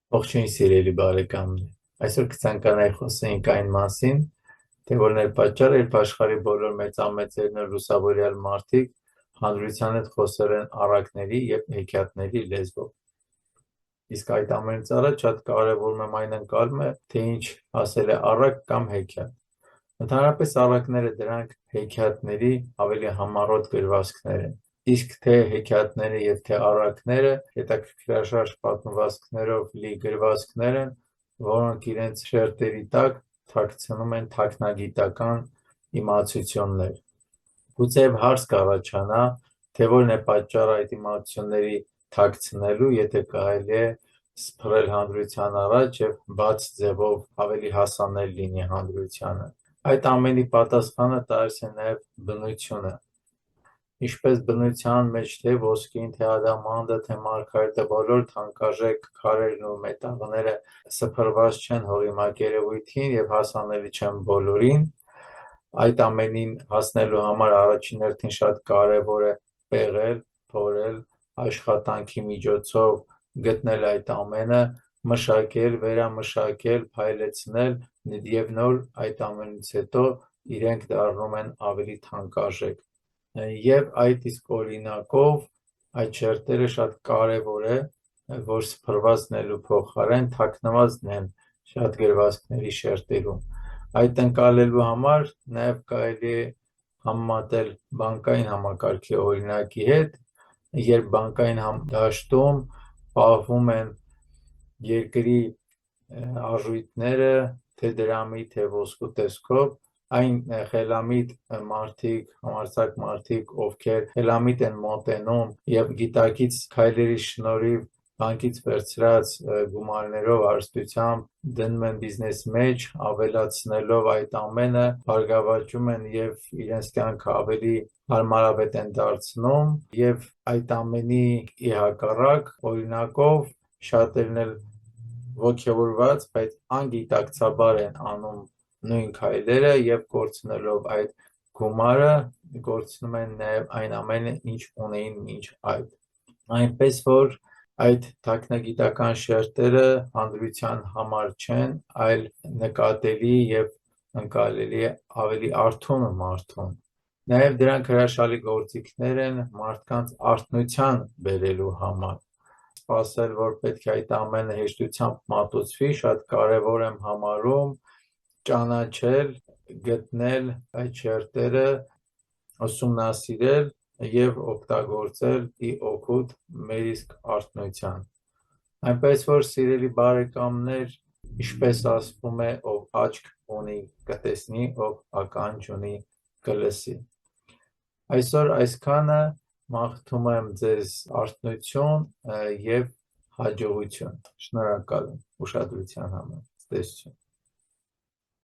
Ողջույն սիրելի բարեկամներ, այսօր կցանկանայի խոսենք այն մասին, թե որն էր պատճառը, երբ աշխարհի բոլոր մեծամեծերն ու լուսավորյալ մարդիկ հանրության հետ խոսել են առակների և հեքիաթների լեզվով։ Իսկ այդ ամենից առաջ շատ կարևորում եմ այն ընկալումը, թե ինչ ասել է առակ կամ հեքիաթ։ Ընդհանրապես առակները դրանք հեքիաթների ավելի համառոտ գրվածքներ են, իսկ թե հեքիաթները և թե առակները հետաքրքրաշարժ պատմվածքներով լի գրվածքներ են, որոնք իրենց շերտերի տակ թաքցնում են թաքնագիտական իմացություններ։ Գուցեև հարց կառաջանա, թե որն է պատճառը այդ իմացությունների թաքցնելու, եթե կարելի է սփռել հանրության առաջ և բաց ձևով ավելի հասանել լինի հանրությանը։ Այդ ամենի պատասխանը տալիս է նաև բնությունը։ Ինչպես բնության մեջ թե ոսկին, թե ադամանդը, թե մարգարիտը, բոլոր թանկարժեք քարերն ու մետաղները սփռված չեն հողի մակերևույթին և հասանելի չեն բոլորին, այդ ամենին հասնելու համար առաջին հերթին շատ կարևոր է պեղել, փորել, աշխատանքի միջոցով գտնել այդ ամենը, մշակել, վերամշակել, փայլեցնել և նոր այդ ամենից հետո իրենք դառնում են ավելի թանկարժեք։ Եվ այդ իսկ օրինակով այդ շերտերը շատ կարևոր է, որ սփռված լինելու փոխարեն թաքնված լինեն շատ գրվածքների շերտերում։ Այդ ընկալելու համար նաև կարելի է համեմատել բանկային համակարգի օրինակի հետ, երբ բանկային դաշտում պահվում են երկրի արժույթները, թե դրամի, թե ոսկու տեսքով, այն խելամիտ մարդիկ, համարձակ մարդիկ, ովքեր խելամիտ են մոտենում և գիտակից քայլերի շնորհիվ բանկից վերցրած գումարներով հարստությամբ դնում են բիզնեսի մեջ, ավելացնելով այդ ամենը, բարգավաճում են և իրենց կյանքը ավելի հարմարավետ են դարձնում, և այդ ամենի ի հակառակ օրինակով շատերն էլ ոգևորված, բայց անգիտակցաբար են անում նույն քայլերը և կորցնելով այդ գումարը, կորցնում են նաև այն ամենը, ինչ ունեին մինչ այդ։ Այնպես որ այդ թաքնագիտական շերտերը հանրության համար չեն, այլ նկատելի և ընկալելի է ավելի արթուն մարդուն։ Նաև դրանք հրաշալի գործիքներ են մարդկանց արթնության բերելու համար։ Սպասել, որ պետք է այդ ամենը հեշտությամբ մատուցվի, շատ կարևոր եմ համարում ճանաչել, գտնել այդ շերտերը, ուսումնասիրել և օգտագործել ի օգուտ մեր իսկ արթնության։ Այնպես որ սիրելի բարեկամներ, ինչպես ասվում է, ով աչք ունի կտեսնի, ով ականջ ունի կլսի։ Այսօր այսքանը, մաղթում եմ ձեզ արթնություն և հաջողություն։ Շնորհակալ եմ ուշադրության համար։ Ցտեսություն։